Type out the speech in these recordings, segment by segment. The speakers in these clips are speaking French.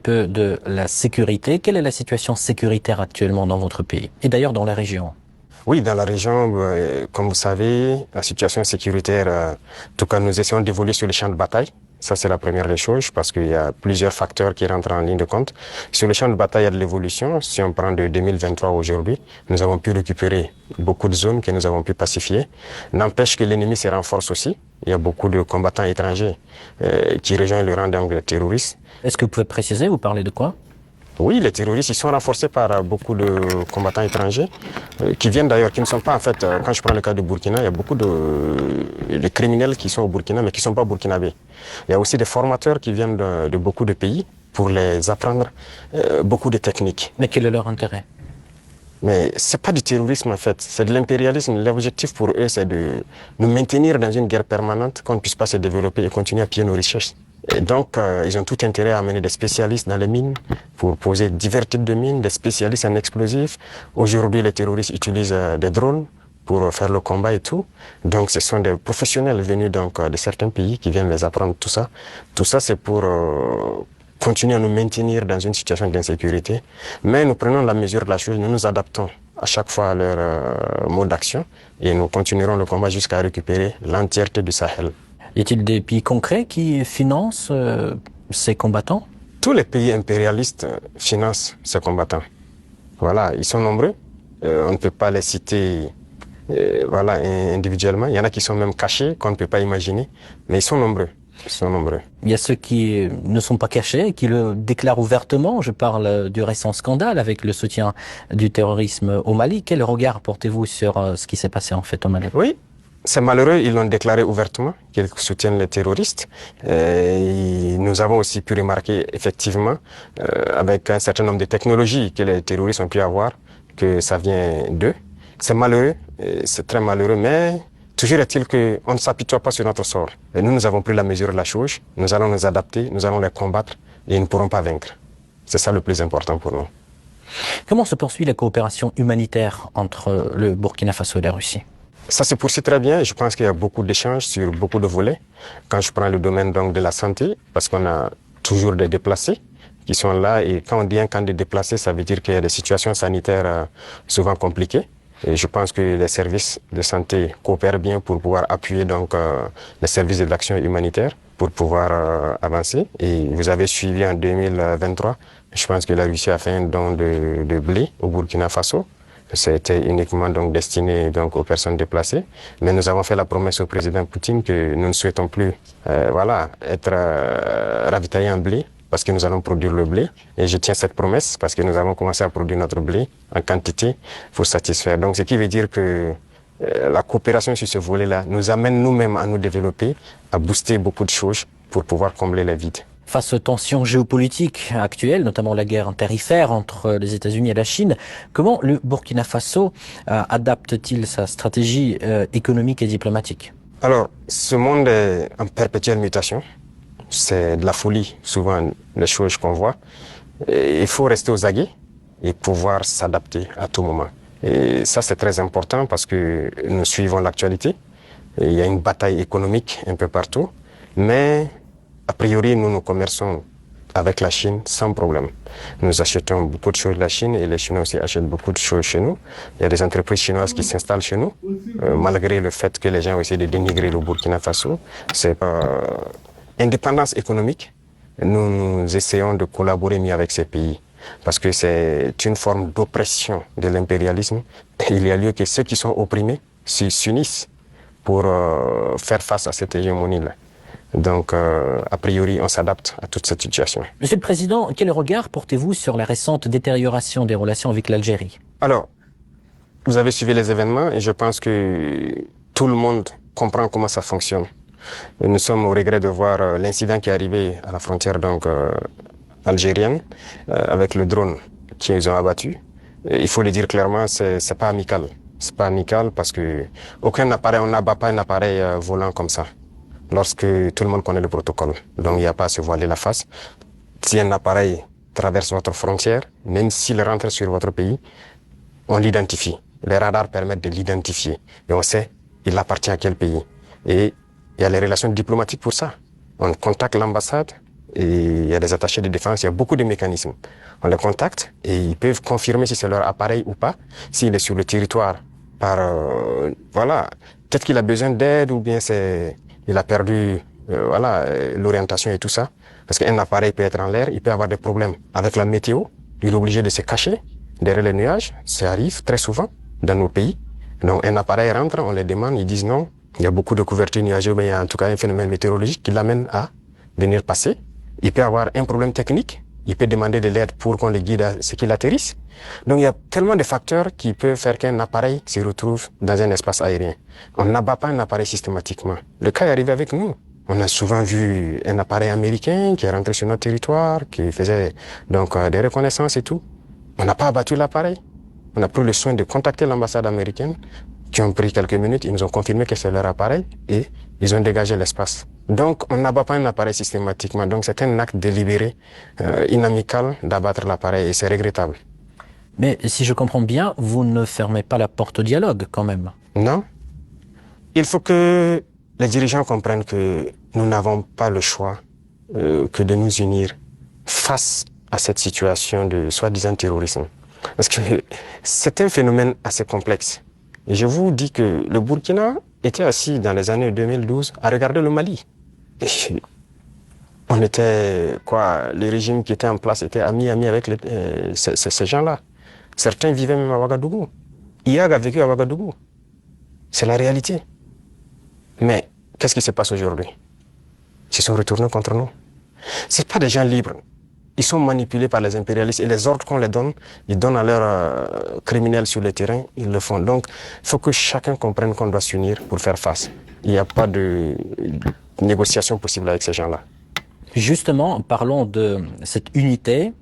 peu de la sécurité. Quelle est la situation sécuritaire actuellement dans votre pays et d'ailleurs dans la région? Oui, dans la région, comme vous savez, la situation sécuritaire, en tout cas, nous essayons d'évoluer sur les champs de bataille. Ça, c'est la première des choses parce qu'il y a plusieurs facteurs qui rentrent en ligne de compte. Sur les champs de bataille, il y a de l'évolution. Si on prend de 2023 aujourd'hui, nous avons pu récupérer beaucoup de zones que nous avons pu pacifier. N'empêche que l'ennemi se renforce aussi. Il y a beaucoup de combattants étrangers qui rejoignent le rang des terroristes. Est-ce que vous pouvez préciser, vous parlez de quoi? Oui, les terroristes, ils sont renforcés par beaucoup de combattants étrangers qui viennent d'ailleurs, qui ne sont pas en fait, quand je prends le cas du Burkina, il y a beaucoup de criminels qui sont au Burkina mais qui ne sont pas burkinabés. Il y a aussi des formateurs qui viennent de beaucoup de pays pour les apprendre beaucoup de techniques. Mais quel est leur intérêt? Mais c'est pas du terrorisme en fait, c'est de l'impérialisme. L'objectif pour eux, c'est de nous maintenir dans une guerre permanente, qu'on ne puisse pas se développer et continuer à piller nos richesses. Et donc, ils ont tout intérêt à amener des spécialistes dans les mines pour poser divers types de mines, des spécialistes en explosifs. Aujourd'hui, les terroristes utilisent des drones pour faire le combat et tout. Donc, ce sont des professionnels venus donc de certains pays qui viennent les apprendre tout ça. Tout ça, c'est pour continuer à nous maintenir dans une situation d'insécurité. Mais nous prenons la mesure de la chose, nous nous adaptons à chaque fois à leur mode d'action et nous continuerons le combat jusqu'à récupérer l'entièreté du Sahel. Y a-t-il des pays concrets qui financent ces combattants? Tous les pays impérialistes financent ces combattants. Voilà, ils sont nombreux. On ne peut pas les citer voilà, individuellement. Il y en a qui sont même cachés, qu'on ne peut pas imaginer. Mais ils sont nombreux. Ils sont nombreux. Il y a ceux qui ne sont pas cachés, qui le déclarent ouvertement. Je parle du récent scandale avec le soutien du terrorisme au Mali. Quel regard portez-vous sur ce qui s'est passé en fait au Mali? Oui, c'est malheureux, ils l'ont déclaré ouvertement, qu'ils soutiennent les terroristes. Et nous avons aussi pu remarquer effectivement, avec un certain nombre de technologies que les terroristes ont pu avoir, que ça vient d'eux. C'est malheureux, c'est très malheureux, mais toujours est-il qu'on ne s'apitoie pas sur notre sort. Et nous avons pris la mesure de la chose, nous allons nous adapter, nous allons les combattre et ils ne pourront pas vaincre. C'est ça le plus important pour nous. Comment se poursuit la coopération humanitaire entre le Burkina Faso et la Russie? Ça se poursuit très bien. Je pense qu'il y a beaucoup d'échanges sur beaucoup de volets. Quand je prends le domaine donc de la santé, parce qu'on a toujours des déplacés qui sont là. Et quand on dit un camp de déplacés, ça veut dire qu'il y a des situations sanitaires souvent compliquées. Et je pense que les services de santé coopèrent bien pour pouvoir appuyer donc les services de l'action humanitaire pour pouvoir avancer. Et vous avez suivi en 2023, je pense que la Russie a fait un don de blé au Burkina Faso. C'était uniquement donc destiné donc aux personnes déplacées, mais nous avons fait la promesse au président Poutine que nous ne souhaitons plus voilà être ravitaillés en blé parce que nous allons produire le blé et je tiens cette promesse parce que nous avons commencé à produire notre blé en quantité pour satisfaire. Donc ce qui veut dire que la coopération sur ce volet-là nous amène nous-mêmes à nous développer, à booster beaucoup de choses pour pouvoir combler les vides. Face aux tensions géopolitiques actuelles, notamment la guerre tarifaire entre les États-Unis et la Chine, comment le Burkina Faso adapte-t-il sa stratégie économique et diplomatique? Alors, ce monde est en perpétuelle mutation. C'est de la folie, souvent, les choses qu'on voit. Et il faut rester aux aguets et pouvoir s'adapter à tout moment. Et ça, c'est très important parce que nous suivons l'actualité. Il y a une bataille économique un peu partout. Mais a priori, nous commerçons avec la Chine sans problème. Nous achetons beaucoup de choses de la Chine et les Chinois aussi achètent beaucoup de choses chez nous. Il y a des entreprises chinoises qui s'installent chez nous, malgré le fait que les gens essaient de dénigrer le Burkina Faso. C'est indépendance économique. Nous essayons de collaborer mieux avec ces pays parce que c'est une forme d'oppression de l'impérialisme. Il y a lieu que ceux qui sont opprimés s'unissent pour faire face à cette hégémonie-là. Donc, a priori, on s'adapte à toute cette situation. Monsieur le Président, quel regard portez-vous sur la récente détérioration des relations avec l'Algérie? Alors, vous avez suivi les événements et je pense que tout le monde comprend comment ça fonctionne. Et nous sommes au regret de voir l'incident qui est arrivé à la frontière donc algérienne avec le drone qu'ils ont abattu. Et il faut le dire clairement, c'est pas amical. C'est pas amical parce que aucun appareil, on n'abat pas un appareil volant comme ça. Lorsque tout le monde connaît le protocole. Donc il n'y a pas à se voiler la face. Si un appareil traverse votre frontière, même s'il rentre sur votre pays, on l'identifie. Les radars permettent de l'identifier. Et on sait, il appartient à quel pays. Et il y a les relations diplomatiques pour ça. On contacte l'ambassade, et il y a des attachés de défense, il y a beaucoup de mécanismes. On les contacte et ils peuvent confirmer si c'est leur appareil ou pas, s'il est sur le territoire par, voilà, peut-être qu'il a besoin d'aide ou bien il a perdu, voilà, l'orientation et tout ça. Parce qu'un appareil peut être en l'air, il peut avoir des problèmes avec la météo, il est obligé de se cacher derrière les nuages, ça arrive très souvent dans nos pays. Donc un appareil rentre, on les demande, ils disent non, il y a beaucoup de couverture nuageuse, mais il y a en tout cas un phénomène météorologique qui l'amène à venir passer. Il peut avoir un problème technique, il peut demander de l'aide pour qu'on le guide à ce qu'il atterrisse. Donc il y a tellement de facteurs qui peuvent faire qu'un appareil se retrouve dans un espace aérien. On n'abat pas un appareil systématiquement. Le cas est arrivé avec nous. On a souvent vu un appareil américain qui est rentré sur notre territoire, qui faisait donc des reconnaissances et tout. On n'a pas abattu l'appareil. On a pris le soin de contacter l'ambassade américaine, qui ont pris quelques minutes, ils nous ont confirmé que c'est leur appareil et ils ont dégagé l'espace. Donc, on n'abat pas un appareil systématiquement. Donc, c'est un acte délibéré, inamical d'abattre l'appareil et c'est regrettable. Mais si je comprends bien, vous ne fermez pas la porte au dialogue quand même. Non. Il faut que les dirigeants comprennent que nous n'avons pas le choix que de nous unir face à cette situation de soi-disant terrorisme. Parce que c'est un phénomène assez complexe. Et je vous dis que le Burkina était assis dans les années 2012 à regarder le Mali. Et on était, le régime qui était en place était ami avec ces gens-là. Certains vivaient même à Ouagadougou. IAG a vécu à Ouagadougou. C'est la réalité. Mais qu'est-ce qui se passe aujourd'hui? Ils se sont retournés contre nous. C'est pas des gens libres. Ils sont manipulés par les impérialistes et les ordres qu'on les donne, ils donnent à leurs criminels sur le terrain, ils le font. Donc, il faut que chacun comprenne qu'on doit s'unir pour faire face. Il n'y a pas de négociation possible avec ces gens-là. Justement, parlons de cette unité,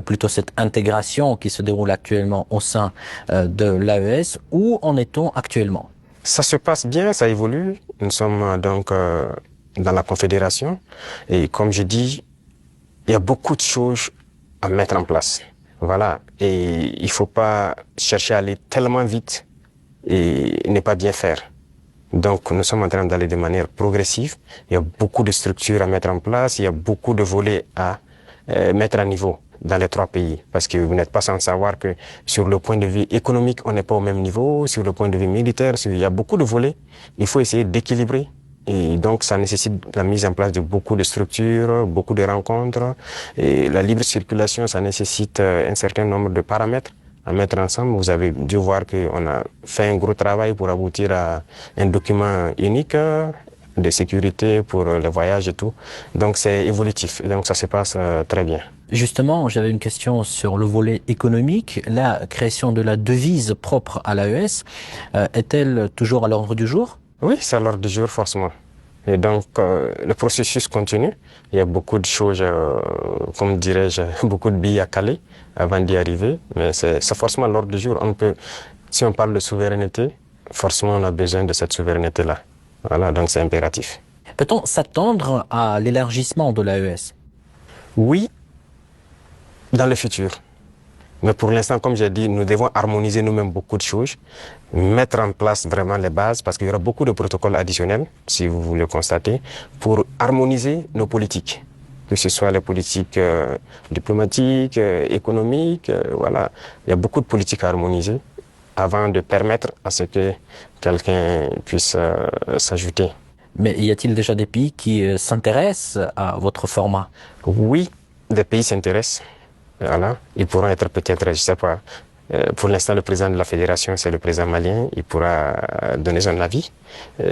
plutôt cette intégration qui se déroule actuellement au sein de l'AES. Où en est-on actuellement? Ça se passe bien, ça évolue. Nous sommes donc dans la Confédération et comme je dis, il y a beaucoup de choses à mettre en place. Voilà. Et il faut pas chercher à aller tellement vite et ne pas bien faire. Donc, nous sommes en train d'aller de manière progressive. Il y a beaucoup de structures à mettre en place. Il y a beaucoup de volets à mettre à niveau dans les trois pays. Parce que vous n'êtes pas sans savoir que sur le point de vue économique, on n'est pas au même niveau. Sur le point de vue militaire, il y a beaucoup de volets. Il faut essayer d'équilibrer. Et donc, ça nécessite la mise en place de beaucoup de structures, beaucoup de rencontres. Et la libre circulation, ça nécessite un certain nombre de paramètres à mettre ensemble. Vous avez dû voir qu'on a fait un gros travail pour aboutir à un document unique de sécurité pour les voyages et tout. Donc, c'est évolutif. Et donc, ça se passe très bien. Justement, j'avais une question sur le volet économique. La création de la devise propre à l'AES est-elle toujours à l'ordre du jour? Oui, c'est à l'ordre du jour, forcément. Et donc, le processus continue. Il y a beaucoup de choses, comme dirais-je, beaucoup de billes à caler avant d'y arriver. Mais c'est forcément à l'ordre du jour. Si on parle de souveraineté, forcément, on a besoin de cette souveraineté-là. Voilà, donc c'est impératif. Peut-on s'attendre à l'élargissement de l'AES? Oui, dans le futur. Mais pour l'instant, comme j'ai dit, nous devons harmoniser nous-mêmes beaucoup de choses, mettre en place vraiment les bases, parce qu'il y aura beaucoup de protocoles additionnels, si vous le constatez, pour harmoniser nos politiques, que ce soit les politiques diplomatiques, économiques, voilà. Il y a beaucoup de politiques à harmoniser avant de permettre à ce que quelqu'un puisse s'ajouter. Mais y a-t-il déjà des pays qui s'intéressent à votre format? Oui, des pays s'intéressent. Voilà. Ils pourront être peut-être, je sais pas, pour l'instant le président de la fédération c'est le président malien, il pourra donner son avis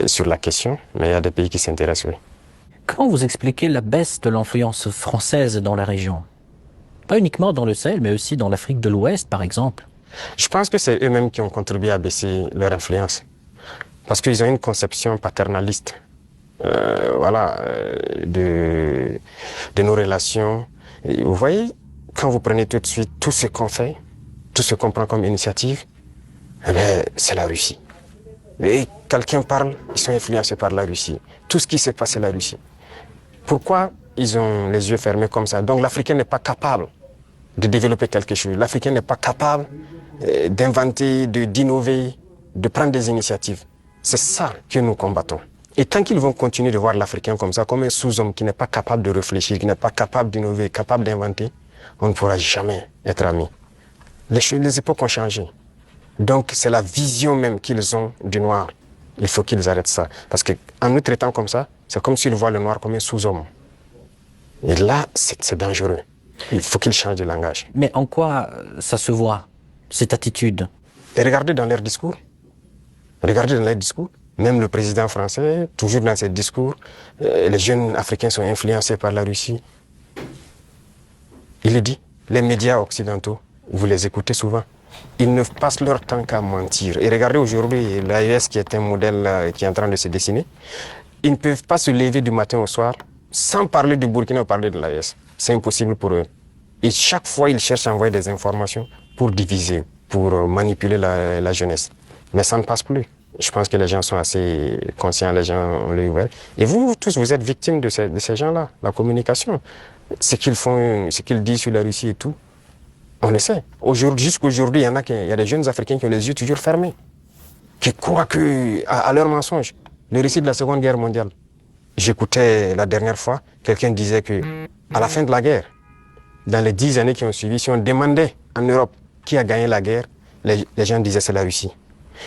sur la question, mais il y a des pays qui s'intéressent, oui. Comment vous expliquez la baisse de l'influence française dans la région? Pas uniquement dans le Sahel, mais aussi dans l'Afrique de l'Ouest, par exemple. Je pense que c'est eux-mêmes qui ont contribué à baisser leur influence, parce qu'ils ont une conception paternaliste, de nos relations. Et vous voyez, quand vous prenez tout de suite tout ce qu'on fait, tout ce qu'on prend comme initiative, eh bien, c'est la Russie. Et quelqu'un parle, ils sont influencés par la Russie. Tout ce qui se passe, c'est la Russie. Pourquoi ils ont les yeux fermés comme ça? Donc l'Africain n'est pas capable de développer quelque chose. L'Africain n'est pas capable d'inventer, d'innover, de prendre des initiatives. C'est ça que nous combattons. Et tant qu'ils vont continuer de voir l'Africain comme ça, comme un sous-homme qui n'est pas capable de réfléchir, qui n'est pas capable d'innover, capable d'inventer, on ne pourra jamais être amis. Les époques ont changé. Donc, c'est la vision même qu'ils ont du noir. Il faut qu'ils arrêtent ça. Parce qu'en nous traitant comme ça, c'est comme s'ils voient le noir comme un sous-homme. Et là, c'est dangereux. Il faut qu'ils changent de langage. Mais en quoi ça se voit, cette attitude? Et regardez dans leurs discours. Regardez dans leurs discours. Même le président français, toujours dans ses discours, les jeunes Africains sont influencés par la Russie. Il le dit. Les médias occidentaux, vous les écoutez souvent. Ils ne passent leur temps qu'à mentir. Et regardez aujourd'hui l'AES qui est un modèle qui est en train de se dessiner. Ils ne peuvent pas se lever du matin au soir sans parler du Burkina ou parler de l'AES. C'est impossible pour eux. Et chaque fois, ils cherchent à envoyer des informations pour diviser, pour manipuler la jeunesse. Mais ça ne passe plus. Je pense que les gens sont assez conscients, les gens ont l'œil ouvert. Et vous tous, vous êtes victimes de ces gens-là, la communication. Ce qu'ils font, ce qu'ils disent sur la Russie et tout, on le sait. Jusqu'aujourd'hui, il y a des jeunes Africains qui ont les yeux toujours fermés, qui croient à leurs mensonges. Le récit de la Seconde Guerre mondiale. J'écoutais la dernière fois, quelqu'un disait que à la fin de la guerre, dans les 10 années qui ont suivi, si on demandait en Europe qui a gagné la guerre, les gens disaient c'est la Russie.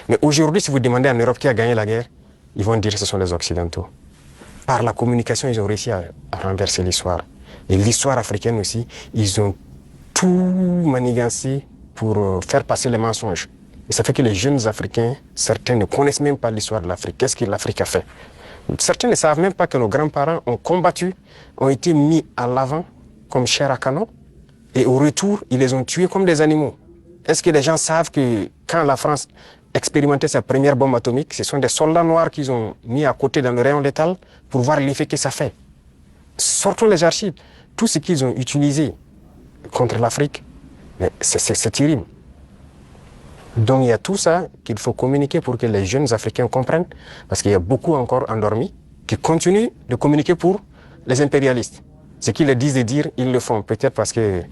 Mais aujourd'hui, si vous demandez en Europe qui a gagné la guerre, ils vont dire que ce sont les Occidentaux. Par la communication, ils ont réussi à renverser l'histoire. Et l'histoire africaine aussi, ils ont tout manigancé pour faire passer les mensonges. Et ça fait que les jeunes Africains, certains ne connaissent même pas l'histoire de l'Afrique. Qu'est-ce que l'Afrique a fait? Certains ne savent même pas que nos grands-parents ont combattu, ont été mis à l'avant comme chair à canon. Et au retour, ils les ont tués comme des animaux. Est-ce que les gens savent que quand la France expérimentait sa première bombe atomique, ce sont des soldats noirs qu'ils ont mis à côté dans le rayon létal pour voir l'effet que ça fait? Sortons les archives. Tout ce qu'ils ont utilisé contre l'Afrique, c'est terrible. Donc il y a tout ça qu'il faut communiquer pour que les jeunes Africains comprennent, parce qu'il y a beaucoup encore endormis qui continuent de communiquer pour les impérialistes. Ce qu'ils leur disent de dire, ils le font. Peut-être parce que,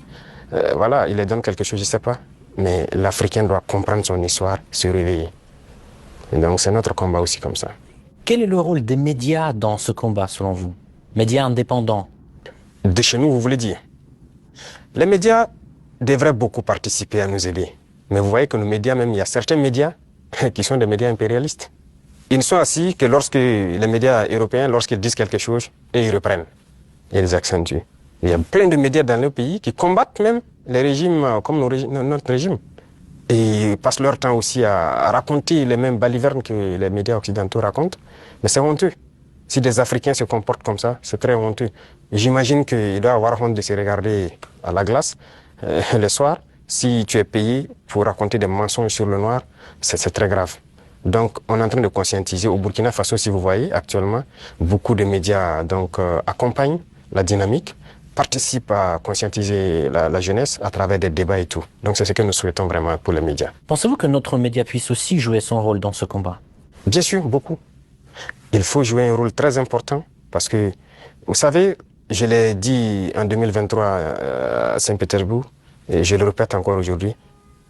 voilà, ils leur donnent quelque chose, je ne sais pas. Mais l'Africain doit comprendre son histoire, se réveiller. Et donc c'est notre combat aussi comme ça. Quel est le rôle des médias dans ce combat, selon vous? Médias indépendants? De chez nous, vous voulez dire? Les médias devraient beaucoup participer à nous aider. Mais vous voyez que nos médias, même, il y a certains médias qui sont des médias impérialistes. Ils ne sont assis que lorsque les médias européens, lorsqu'ils disent quelque chose, et ils reprennent. Et ils accentuent. Il y a plein de médias dans nos pays qui combattent même les régimes comme notre régime. Et ils passent leur temps aussi à raconter les mêmes balivernes que les médias occidentaux racontent. Mais c'est honteux. Si des Africains se comportent comme ça, c'est très honteux. J'imagine qu'il doit avoir honte de se regarder à la glace le soir. Si tu es payé pour raconter des mensonges sur le noir, c'est très grave. Donc, on est en train de conscientiser. Au Burkina Faso, si vous voyez, actuellement, beaucoup de médias accompagnent la dynamique, participent à conscientiser la jeunesse à travers des débats et tout. Donc, c'est ce que nous souhaitons vraiment pour les médias. Pensez-vous que notre média puisse aussi jouer son rôle dans ce combat? Bien sûr, beaucoup. Il faut jouer un rôle très important parce que, vous savez, je l'ai dit en 2023 à Saint-Pétersbourg, et je le répète encore aujourd'hui,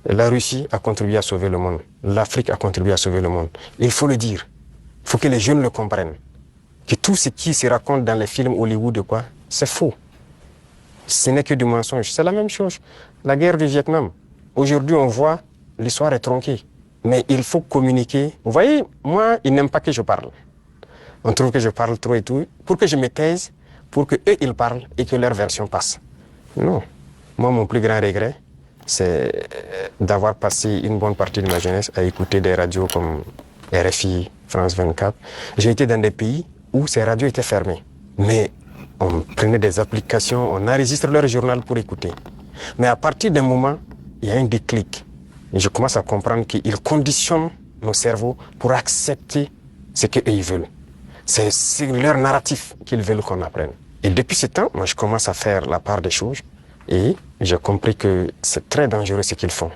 la Russie a contribué à sauver le monde. L'Afrique a contribué à sauver le monde. Il faut le dire. Il faut que les jeunes le comprennent. Que tout ce qui se raconte dans les films Hollywood, c'est faux. Ce n'est que du mensonge. C'est la même chose. La guerre du Vietnam. Aujourd'hui, on voit, l'histoire est tronquée. Mais il faut communiquer. Vous voyez, moi, ils n'aiment pas que je parle. On trouve que je parle trop et tout. Pour que je me taise, pour qu'eux, ils parlent et que leur version passe. Non. Moi, mon plus grand regret, c'est d'avoir passé une bonne partie de ma jeunesse à écouter des radios comme RFI, France 24. J'ai été dans des pays où ces radios étaient fermées. Mais on prenait des applications, on enregistre leur journal pour écouter. Mais à partir d'un moment, il y a un déclic. Et je commence à comprendre qu'ils conditionnent nos cerveaux pour accepter ce qu'ils veulent. C'est leur narratif qu'ils veulent qu'on apprenne. Et depuis ce temps, moi, je commence à faire la part des choses. Et j'ai compris que c'est très dangereux ce qu'ils font.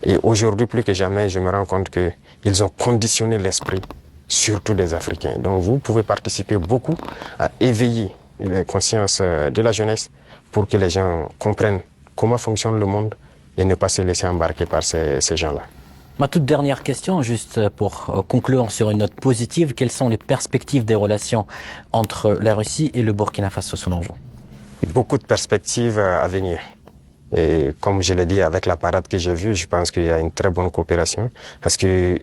Et aujourd'hui, plus que jamais, je me rends compte qu'ils ont conditionné l'esprit, surtout des Africains. Donc vous pouvez participer beaucoup à éveiller la conscience de la jeunesse pour que les gens comprennent comment fonctionne le monde et ne pas se laisser embarquer par ces gens-là. Ma toute dernière question, juste pour conclure sur une note positive, quelles sont les perspectives des relations entre la Russie et le Burkina Faso selon vous? Beaucoup de perspectives à venir. Et comme je l'ai dit, avec la parade que j'ai vue, je pense qu'il y a une très bonne coopération parce que